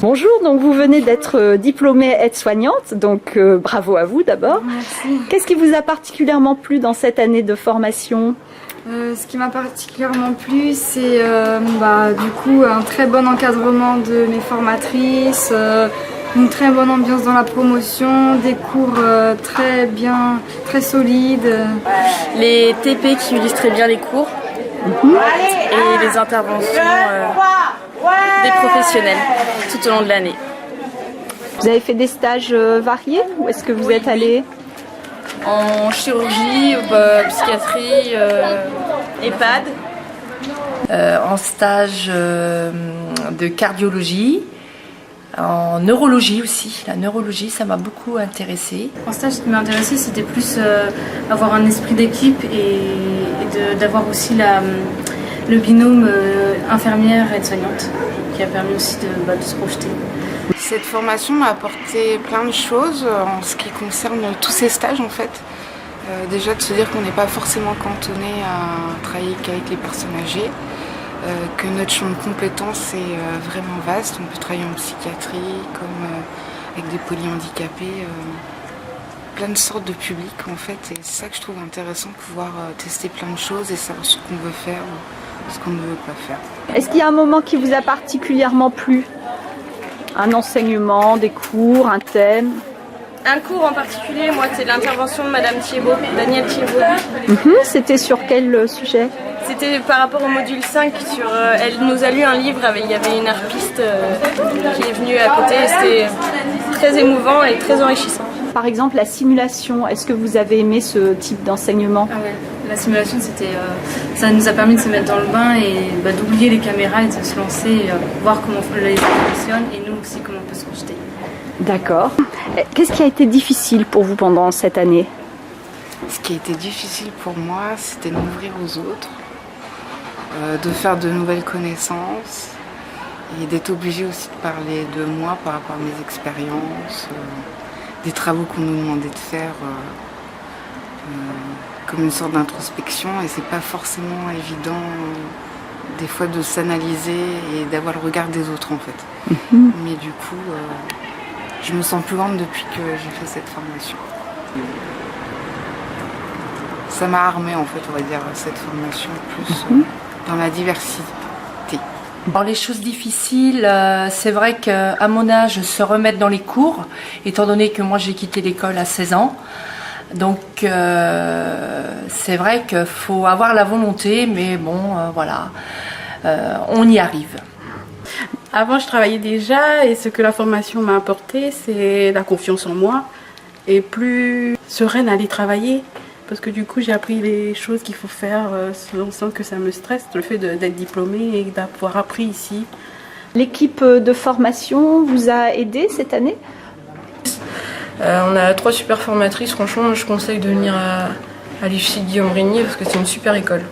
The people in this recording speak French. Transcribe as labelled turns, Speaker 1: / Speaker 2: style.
Speaker 1: Bonjour, donc vous venez d'être diplômée aide-soignante, donc bravo à vous d'abord.
Speaker 2: Merci.
Speaker 1: Qu'est-ce qui vous a particulièrement plu dans cette année de formation ?
Speaker 2: Ce qui m'a particulièrement plu, c'est du coup un très bon encadrement de mes formatrices, une très bonne ambiance dans la promotion, des cours très bien, très solides.
Speaker 3: Les TP qui illustraient bien les cours et les interventions des professionnels tout au long de l'année.
Speaker 1: Vous avez fait des stages variés ou est-ce que vous êtes allé
Speaker 3: En chirurgie, psychiatrie, EHPAD.
Speaker 4: En stage de cardiologie, en neurologie aussi. La neurologie, ça m'a beaucoup intéressée.
Speaker 5: En stage, ce qui m'a intéressée, c'était plus avoir un esprit d'équipe et d'avoir aussi le binôme infirmière-aide-soignante qui a permis aussi de se projeter.
Speaker 6: Cette formation m'a apporté plein de choses en ce qui concerne tous ces stages en fait. Déjà de se dire qu'on n'est pas forcément cantonné à travailler qu'avec les personnes âgées, que notre champ de compétences est vraiment vaste. On peut travailler en psychiatrie, comme avec des polyhandicapés, plein de sortes de publics en fait. Et c'est ça que je trouve intéressant, pouvoir tester plein de choses et savoir ce qu'on veut faire ou ce qu'on ne veut pas faire.
Speaker 1: Est-ce qu'il y a un moment qui vous a particulièrement plu ? Un enseignement, des cours, un thème ?
Speaker 3: Un cours en particulier, moi, c'est l'intervention de Madame Thiebaud, Danielle Thiebaud.
Speaker 1: C'était sur quel sujet ?
Speaker 3: C'était par rapport au module 5, elle nous a lu un livre, il y avait une harpiste qui est venue à côté, et c'était très émouvant et très enrichissant.
Speaker 1: Par exemple, la simulation, est-ce que vous avez aimé ce type d'enseignement ?
Speaker 5: Ah ouais. La simulation, ça nous a permis de se mettre dans le bain et d'oublier les caméras et de se lancer, voir comment les choses fonctionnent et nous aussi comment on peut se projeter.
Speaker 1: D'accord. Qu'est-ce qui a été difficile pour vous pendant cette année ?
Speaker 6: Ce qui a été difficile pour moi, c'était de m'ouvrir aux autres, de faire de nouvelles connaissances et d'être obligée aussi de parler de moi par rapport à mes expériences, des travaux qu'on nous demandait de faire comme une sorte d'introspection, et c'est pas forcément évident des fois de s'analyser et d'avoir le regard des autres en fait. Mais du coup, je me sens plus grande depuis que j'ai fait cette formation. Ça m'a armée en fait, on va dire, cette formation, plus dans la diversité.
Speaker 4: Dans les choses difficiles, c'est vrai qu'à mon âge, se remettre dans les cours, étant donné que moi j'ai quitté l'école à 16 ans. Donc c'est vrai qu'il faut avoir la volonté, mais bon, voilà, on y arrive.
Speaker 7: Avant, je travaillais déjà et ce que la formation m'a apporté, c'est la confiance en moi et plus sereine à aller travailler. Parce que du coup, j'ai appris les choses qu'il faut faire sans que ça me stresse, le fait d'être diplômée et d'avoir appris ici.
Speaker 1: L'équipe de formation vous a aidé cette année ?
Speaker 8: On a 3 super formatrices, franchement je conseille de venir à l'IFSI Guillaume Régnier parce que c'est une super école.